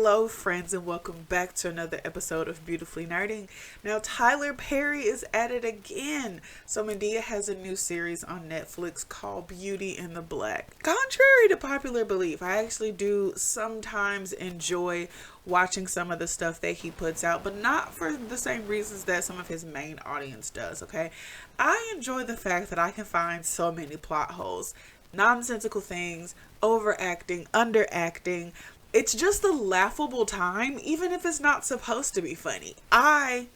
Hello friends, and welcome back to another episode of Beautifully Nerding. Now Tyler Perry is at it again. So Madea has a new series on Netflix called Beauty and the Black. Contrary to popular belief, I actually do sometimes enjoy watching some of the stuff that he puts out, but not for the same reasons that some of his main audience does, okay? I enjoy the fact that I can find so many plot holes, nonsensical things, overacting, underacting. It's just a laughable time, even if it's not supposed to be funny. I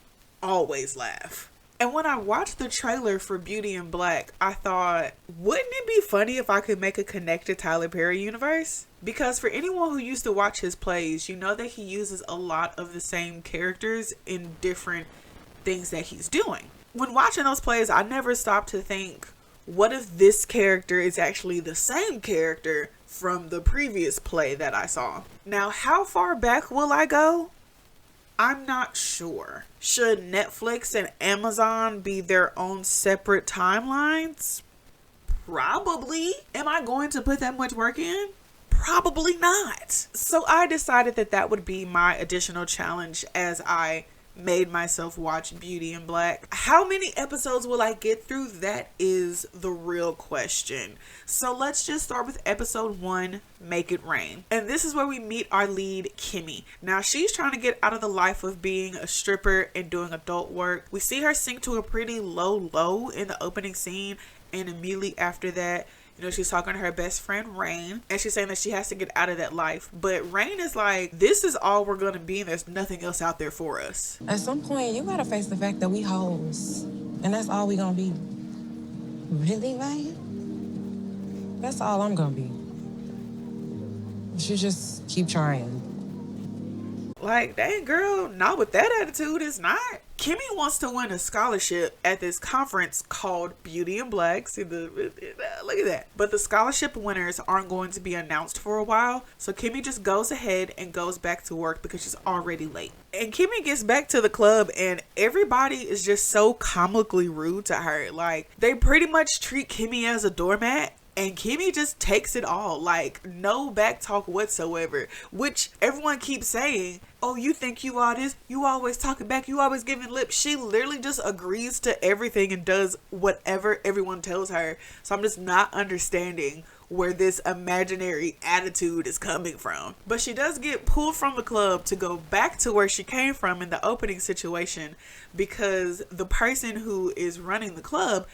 always laugh. And when I watched the trailer for Beauty and Black, I thought, wouldn't it be funny if I could make a connected Tyler Perry universe? Because for anyone who used to watch his plays, you know that he uses a lot of the same characters in different things that he's doing. When watching those plays, I never stopped to think, what if this character is actually the same character from the previous play that I saw? Now, how far back will I go? I'm not sure. Should Netflix and Amazon be their own separate timelines? Probably. Am I going to put that much work in? Probably not. So I decided that that would be my additional challenge as I made myself watch Beauty and Black. How many episodes will I get through? That is the real question. So let's just start with episode 1, Make It Rain. And this is where we meet our lead, Kimmy. Now she's trying to get out of the life of being a stripper and doing adult work. We see her sink to a pretty low in the opening scene, and immediately after that, you know, she's talking to her best friend, Rain, and she's saying that she has to get out of that life. But Rain is like, this is all we're going to be, and there's nothing else out there for us. At some point, you got to face the fact that we hoes, and that's all we going to be. Really, Rain? That's all I'm going to be. You should just keep trying. Like, dang girl, not with that attitude, it's not. Kimmy wants to win a scholarship at this conference called Beauty and Black. See look at that. But the scholarship winners aren't going to be announced for a while. So Kimmy just goes ahead and goes back to work because she's already late. And Kimmy gets back to the club and everybody is just so comically rude to her. Like, they pretty much treat Kimmy as a doormat. And Kimmy just takes it all, like no back talk whatsoever, which everyone keeps saying, oh, you think you are this, you always talking back, you always giving lip. She literally just agrees to everything and does whatever everyone tells her. So I'm just not understanding where this imaginary attitude is coming from. But she does get pulled from the club to go back to where she came from in the opening situation because the person who is running the club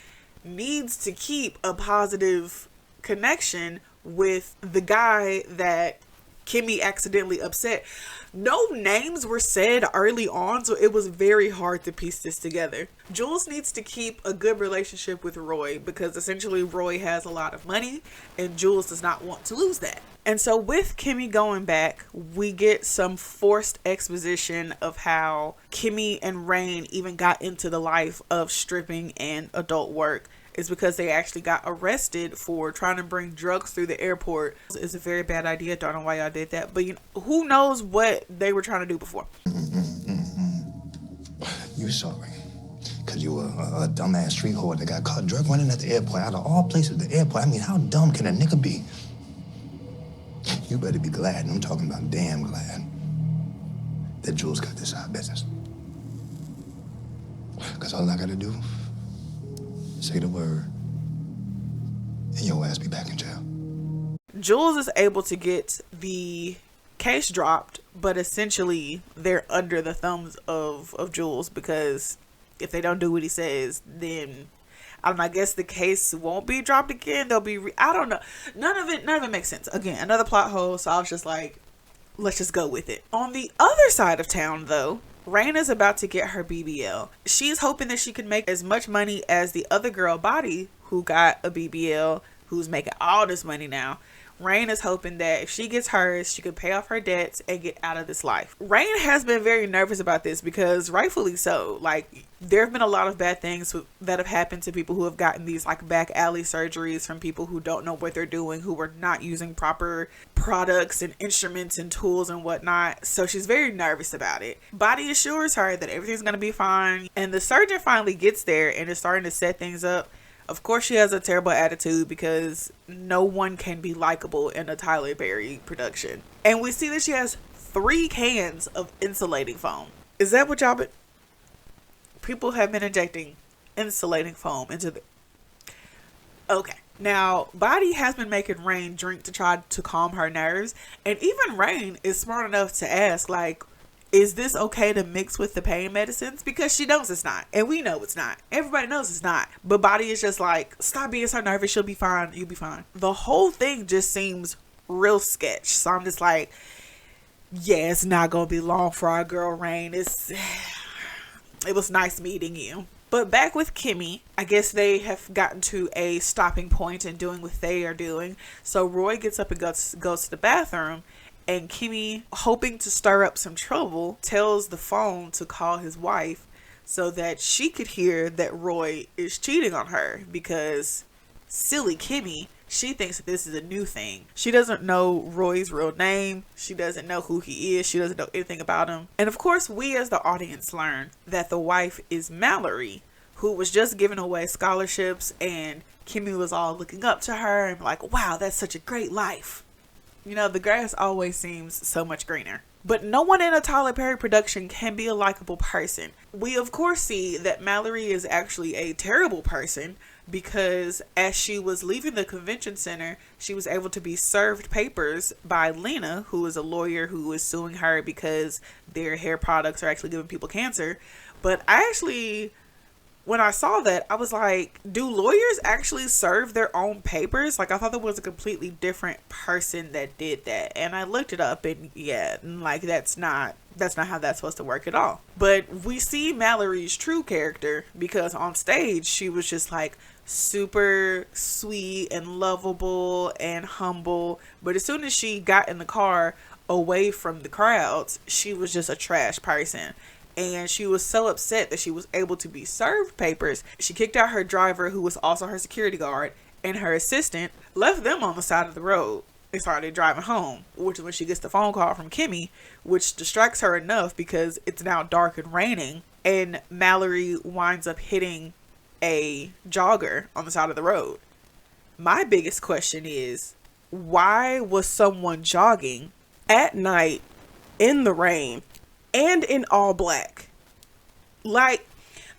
needs to keep a positive connection with the guy that Kimmy accidentally upset. No names were said early on, so it was very hard to piece this together. Jules needs to keep a good relationship with Roy because essentially Roy has a lot of money and Jules does not want to lose that. And so with Kimmy going back, we get some forced exposition of how Kimmy and Rain even got into the life of stripping and adult work. Is because they actually got arrested for trying to bring drugs through the airport. It's a very bad idea. Don't know why y'all did that. But you know, who knows what they were trying to do before. You sorry. Because you were a dumbass street whore that got caught drug running at the airport. Out of all places, the airport. I mean, how dumb can a nigga be? You better be glad, and I'm talking about damn glad, that Jules got this side business. Because all I gotta do, say the word, and your ass be back in jail. Jules is able to get the case dropped, but essentially they're under the thumbs of Jules because if they don't do what he says, then I don't know, I guess the case won't be dropped again. They'll be, I don't know. None of it makes sense. Again, another plot hole, so I was just like, let's just go with it. On the other side of town, though, Rain is about to get her BBL. She's hoping that she can make as much money as the other girl, Body, who got a BBL, who's making all this money now. Rain is hoping that if she gets hers, she can pay off her debts and get out of this life. Rain has been very nervous about this because rightfully so. Like, there have been a lot of bad things that have happened to people who have gotten these like back alley surgeries from people who don't know what they're doing, who are not using proper products and instruments and tools and whatnot. So she's very nervous about it. Body assures her that everything's going to be fine. And the surgeon finally gets there and is starting to set things up. Of course, she has a terrible attitude because no one can be likable in a Tyler Perry production. And we see that she has 3 cans of insulating foam. Is that what y'all been? People have been injecting insulating foam into the... Okay. Now, Body has been making Rain drink to try to calm her nerves. And even Rain is smart enough to ask, like, is this okay to mix with the pain medicines? Because she knows it's not. And we know it's not. Everybody knows it's not. But Body is just like, stop being so nervous. She'll be fine. You'll be fine. The whole thing just seems real sketch. So I'm just like, yeah, it's not going to be long for our girl Rain. It was nice meeting you. But back with Kimmy, I guess they have gotten to a stopping point in doing what they are doing. So Roy gets up and goes to the bathroom. And Kimmy, hoping to stir up some trouble, tells the phone to call his wife so that she could hear that Roy is cheating on her. Because silly Kimmy, she thinks that this is a new thing. She doesn't know Roy's real name. She doesn't know who he is. She doesn't know anything about him. And of course, we as the audience learn that the wife is Mallory, who was just giving away scholarships, and Kimmy was all looking up to her and like, wow, that's such a great life. You know, the grass always seems so much greener. But no one in a Tyler Perry production can be a likable person. We of course see that Mallory is actually a terrible person, because as she was leaving the convention center, she was able to be served papers by Lena, who is a lawyer who is suing her because their hair products are actually giving people cancer. But when I saw that, I was like, do lawyers actually serve their own papers? Like, I thought there was a completely different person that did that. And I looked it up, and yeah, like, that's not how that's supposed to work at all. But we see Mallory's true character, because on stage, she was just like super sweet and lovable and humble. But as soon as she got in the car away from the crowds, she was just a trash person. And she was so upset that she was able to be served papers. She kicked out her driver, who was also her security guard, and her assistant, left them on the side of the road, and started driving home, which is when she gets the phone call from Kimmy, which distracts her enough because it's now dark and raining, and Mallory winds up hitting a jogger on the side of the road. My biggest question is, why was someone jogging at night in the rain and in all black? Like,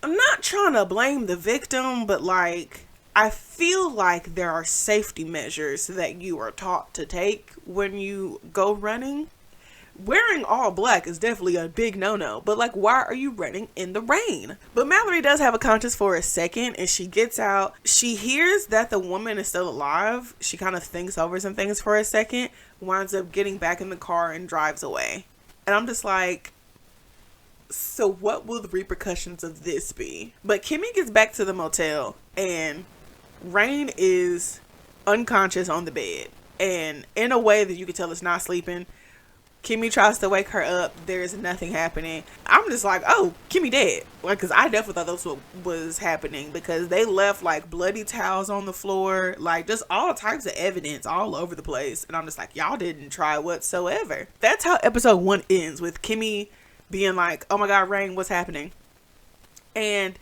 I'm not trying to blame the victim, but like, I feel like there are safety measures that you are taught to take when you go running. Wearing all black is definitely a big no-no, but like, why are you running in the rain? But Mallory does have a conscience for a second, and she gets out. She hears that the woman is still alive. She kind of thinks over some things for a second, winds up getting back in the car and drives away. And I'm just like, so what will the repercussions of this be? But Kimmy gets back to the motel, and Rain is unconscious on the bed, and in a way that you can tell it's not sleeping. Kimmy tries to wake her up. There's nothing happening. I'm just like, oh, Kimmy dead. Like, because I definitely thought that's what was happening, because they left like bloody towels on the floor, like just all types of evidence all over the place. And I'm just like, y'all didn't try whatsoever. That's how episode 1 ends, with Kimmy being like, oh my God, Rain, what's happening? And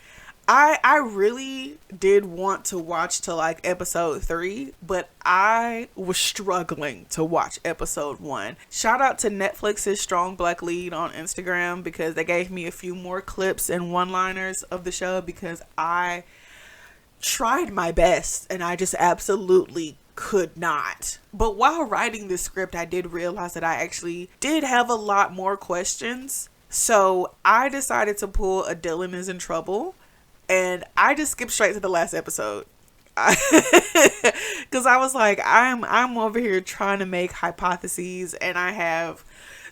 I really did want to watch to like episode 3, but I was struggling to watch episode 1. Shout out to Netflix's Strong Black Lead on Instagram, because they gave me a few more clips and one-liners of the show, because I tried my best and I just absolutely could not. But while writing this script, I did realize that I actually did have a lot more questions. So I decided to pull a Dylan is in trouble, and I just skipped straight to the last episode. Because I was like, I'm over here trying to make hypotheses, and I have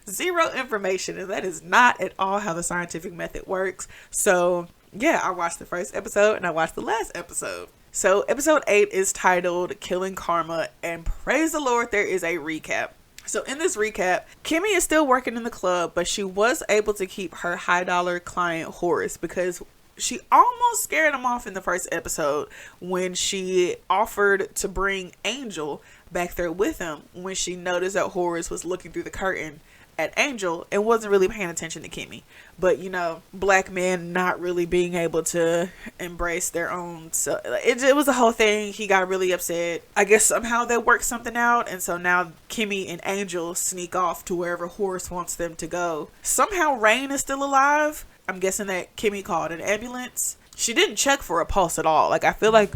zero information, and that is not at all how the scientific method works. So yeah, I watched the first episode and I watched the last episode. So episode 8 is titled Killing Karma, and praise the Lord, there is a recap. So in this recap, Kimmy is still working in the club, but she was able to keep her high dollar client Horace, because she almost scared him off in the first episode when she offered to bring Angel back there with him, when she noticed that Horace was looking through the curtain at Angel and wasn't really paying attention to Kimmy. But you know, black men not really being able to embrace their own, so it was a whole thing. He got really upset. I guess somehow they worked something out, and so now Kimmy and Angel sneak off to wherever Horace wants them to go. Somehow Rain is still alive. I'm guessing that Kimmy called an ambulance. She didn't check for a pulse at all. Like, I feel like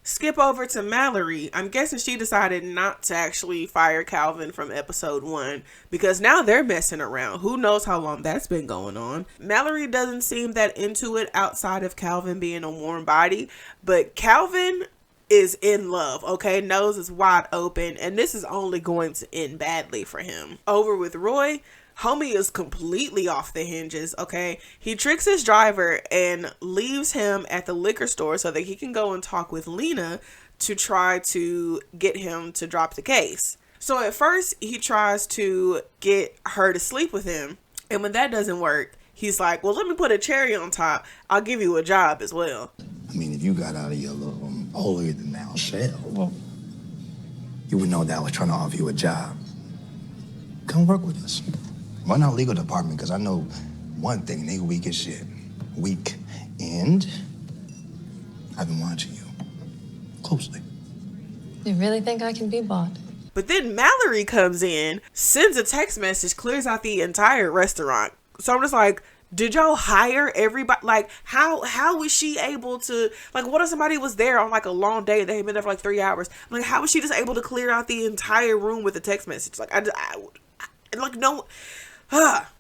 skip over to Mallory. I'm guessing she decided not to actually fire Calvin from episode 1 because now they're messing around. Who knows how long that's been going on. Mallory doesn't seem that into it outside of Calvin being a warm body, but Calvin is in love, okay? Nose is wide open, and this is only going to end badly for him. Over with Roy. Homie is completely off the hinges, okay? He tricks his driver and leaves him at the liquor store so that he can go and talk with Lena to try to get him to drop the case. So at first, he tries to get her to sleep with him. And when that doesn't work, he's like, well, let me put a cherry on top. I'll give you a job as well. I mean, if you got out of your little holier-than-thou shell, you would know that I was trying to offer you a job. Come work with us. Run our legal department, because I know one thing, they weak as shit. Weak. And I've been watching you closely. You really think I can be bought? But then Mallory comes in, sends a text message, clears out the entire restaurant. So I'm just like, did y'all hire everybody? Like, how was she able to, like, what if somebody was there on like a long day and they had been there for like 3 hours? Like, how was she just able to clear out the entire room with a text message? Like, I like, no.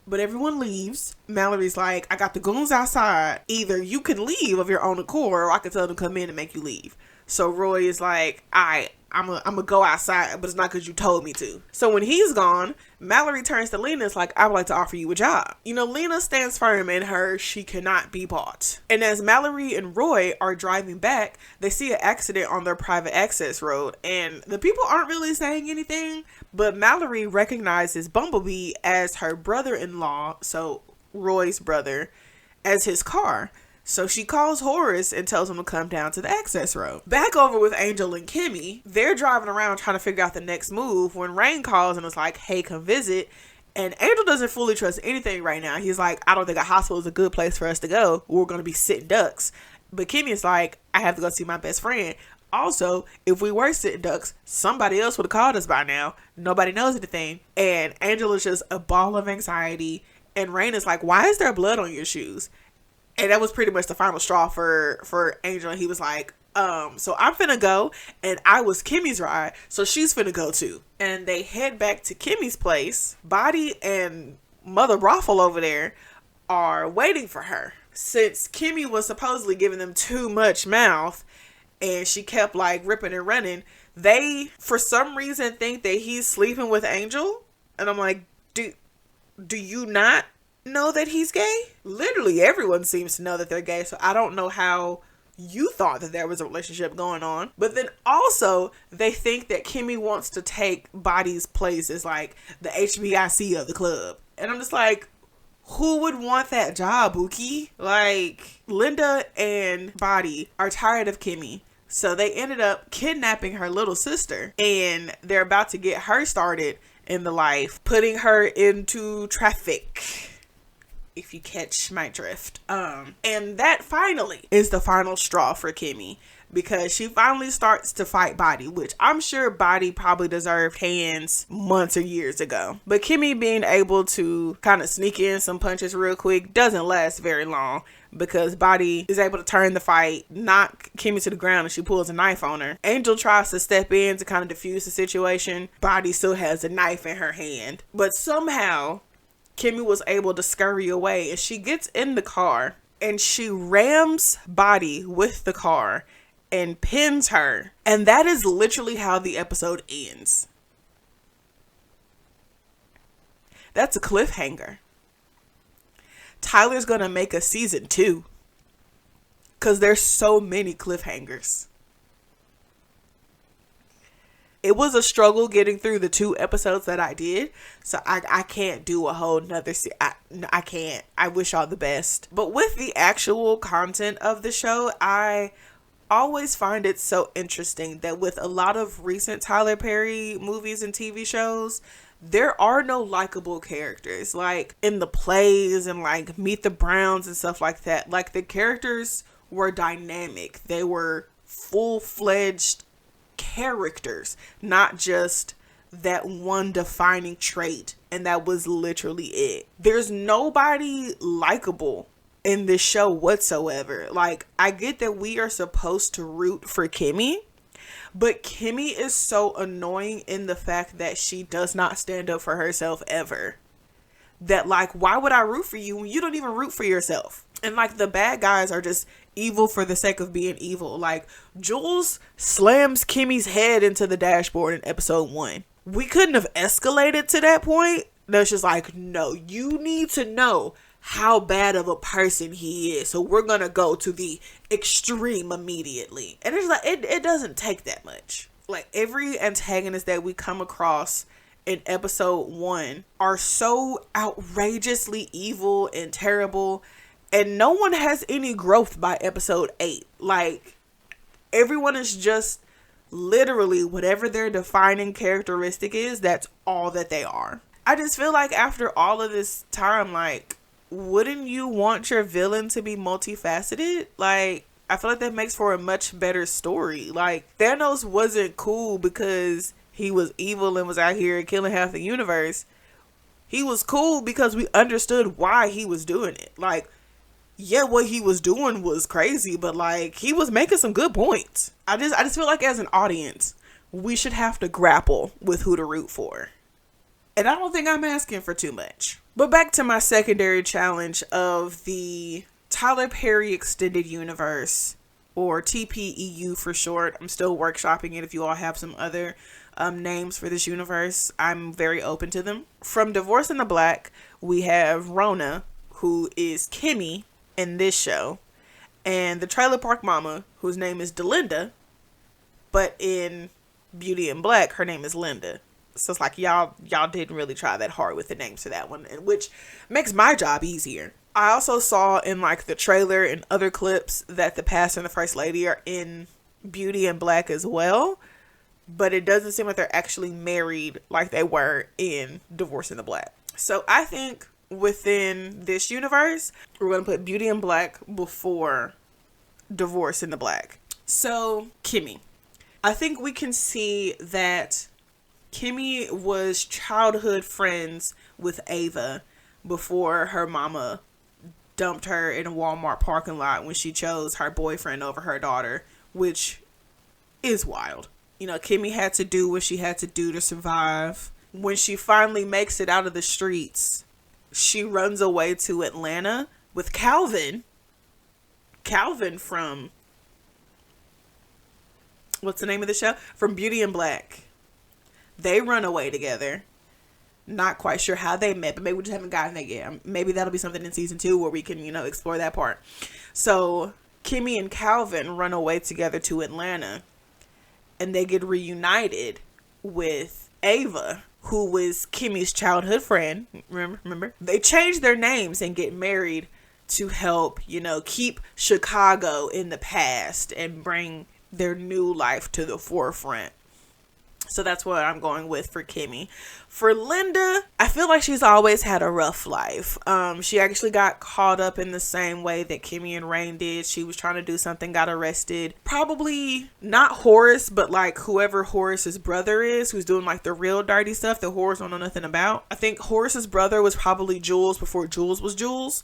But everyone leaves. Mallory's like, I got the goons outside. Either you can leave of your own accord, or I can tell them to come in and make you leave. So Roy is like, I'm gonna go outside, but it's not because you told me to. So when he's gone, Mallory turns to Lena and is like, I would like to offer you a job. You know, Lena stands firm in her, she cannot be bought. And as Mallory and Roy are driving back, they see an accident on their private access road, and the people aren't really saying anything, but Mallory recognizes Bumblebee as her brother-in-law, so Roy's brother, as his car. So she calls Horace and tells him to come down to the access road. Back over with Angel and Kimmy, they're driving around trying to figure out the next move when Rain calls and is like, hey, come visit. And Angel doesn't fully trust anything right now. He's like, I don't think a hospital is a good place for us to go. We're going to be sitting ducks. But Kimmy is like, I have to go see my best friend. Also, if we were sitting ducks, somebody else would have called us by now. Nobody knows anything. And Angel is just a ball of anxiety. And Rain is like, why is there blood on your shoes? And that was pretty much the final straw for Angel. And he was like, so I'm finna go. And I was Kimmy's ride, so she's finna go too. And they head back to Kimmy's place. Body and Mother Brothel over there are waiting for her. Since Kimmy was supposedly giving them too much mouth, and she kept like ripping and running, they, for some reason, think that he's sleeping with Angel. And I'm like, do you not know that he's gay? Literally everyone seems to know that they're gay, so I don't know how you thought that there was a relationship going on. But then also they think that Kimmy wants to take Body's place as like the HBIC of the club, and I'm just like, who would want that job, Buki? Like, Linda and Body are tired of Kimmy, so they ended up kidnapping her little sister, and they're about to get her started in the life, putting her into traffic, if you catch my drift. And that finally is the final straw for Kimmy, because she finally starts to fight Body, which I'm sure Body probably deserved hands months or years ago. But Kimmy being able to kind of sneak in some punches real quick doesn't last very long, because Body is able to turn the fight, knock Kimmy to the ground, and she pulls a knife on her. Angel tries to step in to kind of defuse the situation. Body still has a knife in her hand, but somehow Kimmy was able to scurry away, and she gets in the car and she rams Body with the car and pins her. And that is literally how the episode ends. That's a cliffhanger. Tyler's gonna make a season 2, because there's so many cliffhangers. it was a struggle getting through the 2 episodes that I did. So I can't do a whole nother I can't. I wish all the best. But with the actual content of the show, I always find it so interesting that with a lot of recent Tyler Perry movies and TV shows, there are no likable characters. Like in the plays and like Meet the Browns and stuff like that, like the characters were dynamic. They were full-fledged characters, not just that one defining trait, and that was literally it. There's nobody likable in this show whatsoever. Like, I get that we are supposed to root for Kimmy, but Kimmy is so annoying in the fact that she does not stand up for herself ever. That, like, why would I root for you when you don't even root for yourself? And, like, the bad guys are just evil for the sake of being evil. Like, Jules slams Kimmy's head into the dashboard in episode 1. We couldn't have escalated to that point. That's just like, no, you need to know how bad of a person he is, so we're gonna go to the extreme immediately. And it's like, it doesn't take that much. Like, every antagonist that we come across in episode 1 are so outrageously evil and terrible, and no one has any growth by episode 8. Like, everyone is just literally whatever their defining characteristic is, that's all that they are. I just feel like after all of this time, like, wouldn't you want your villain to be multifaceted? Like, I feel like that makes for a much better story. Like, Thanos wasn't cool because he was evil and was out here killing half the universe. He was cool because we understood why he was doing it. Like, yeah, what he was doing was crazy, but like, he was making some good points. I just feel like as an audience, we should have to grapple with who to root for. And I don't think I'm asking for too much. But back to my secondary challenge of the Tyler Perry Extended Universe, or TPEU for short. I'm still workshopping it. If you all have some other names for this universe, I'm very open to them. From Divorce in the Black, we have Rona, who is Kimmy in this show, and the Trailer Park Mama, whose name is Delinda, but in Beauty in Black, her name is Linda. So it's like, y'all didn't really try that hard with the names to that one, which makes my job easier. I also saw in like the trailer and other clips that the pastor and the first lady are in Beauty in Black as well, but it doesn't seem like they're actually married like they were in Divorce in the Black. So I think within this universe, we're going to put Beauty in Black before Divorce in the Black. So Kimmy, I think we can see that Kimmy was childhood friends with Ava before her mama dumped her in a Walmart parking lot when she chose her boyfriend over her daughter, which is wild. You know, Kimmy had to do what she had to do to survive. When she finally makes it out of the streets, she runs away to Atlanta with Calvin. Calvin from, what's the name of the show? From Beauty in Black. They run away together. Not quite sure how they met, but maybe we just haven't gotten there yet. Maybe that'll be something in season 2 where we can, explore that part. So Kimmy and Calvin run away together to Atlanta, and they get reunited with Ava, who was Kimmy's childhood friend. Remember? They change their names and get married to help, keep Chicago in the past and bring their new life to the forefront. So that's what I'm going with for Kimmy. For Linda, I feel like she's always had a rough life. She actually got caught up in the same way that Kimmy and Rain did. She was trying to do something, got arrested. Probably not Horace, but like whoever Horace's brother is, who's doing like the real dirty stuff that Horace don't know nothing about. I think Horace's brother was probably Jules before Jules was Jules.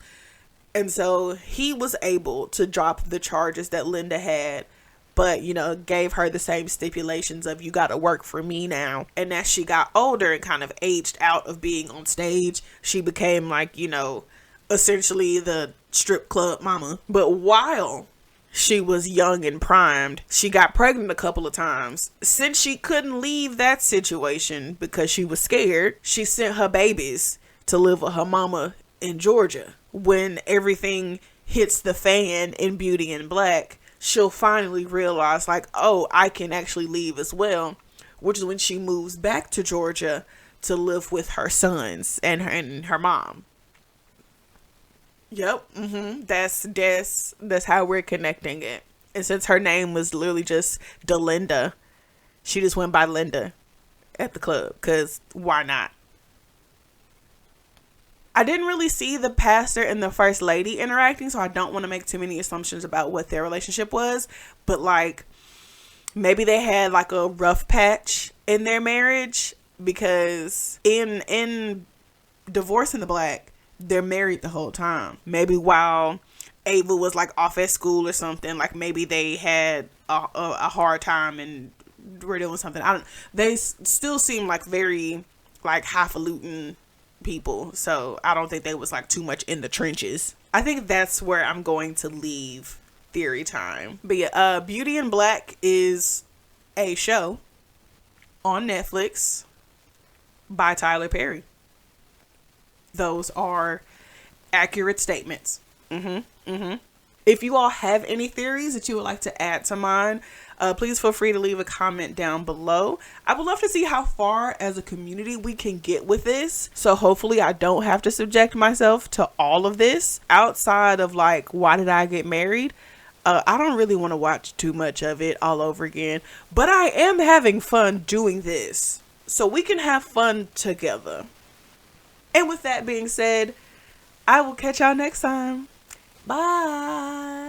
And so he was able to drop the charges that Linda had, but, gave her the same stipulations of, you got to work for me now. And as she got older and kind of aged out of being on stage, she became like, essentially the strip club mama. But while she was young and primed, she got pregnant a couple of times. Since she couldn't leave that situation because she was scared, she sent her babies to live with her mama in Georgia. When everything hits the fan in Beauty in Black, she'll finally realize like, oh, I can actually leave as well. which is when she moves back to Georgia to live with her sons and her mom. Yep. That's how we're connecting it. And since her name was literally just Delinda, she just went by Linda at the club, because why not? I didn't really see the pastor and the first lady interacting, so I don't want to make too many assumptions about what their relationship was. But like, maybe they had like a rough patch in their marriage, because in Divorce in the Black, they're married the whole time. Maybe while Ava was like off at school or something, like maybe they had a hard time and were doing something. They still seem like very like highfalutin people, so I don't think they was like too much in the trenches. I think that's where I'm going to leave theory time. But yeah, Beauty in Black is a show on Netflix by Tyler Perry. Those are accurate statements. If you all have any theories that you would like to add to mine, please feel free to leave a comment down below. I would love to see how far as a community we can get with this. So hopefully I don't have to subject myself to all of this outside of like, why did I get married? I don't really want to watch too much of it all over again, but I am having fun doing this, so we can have fun together. And with that being said, I will catch y'all next time. Bye.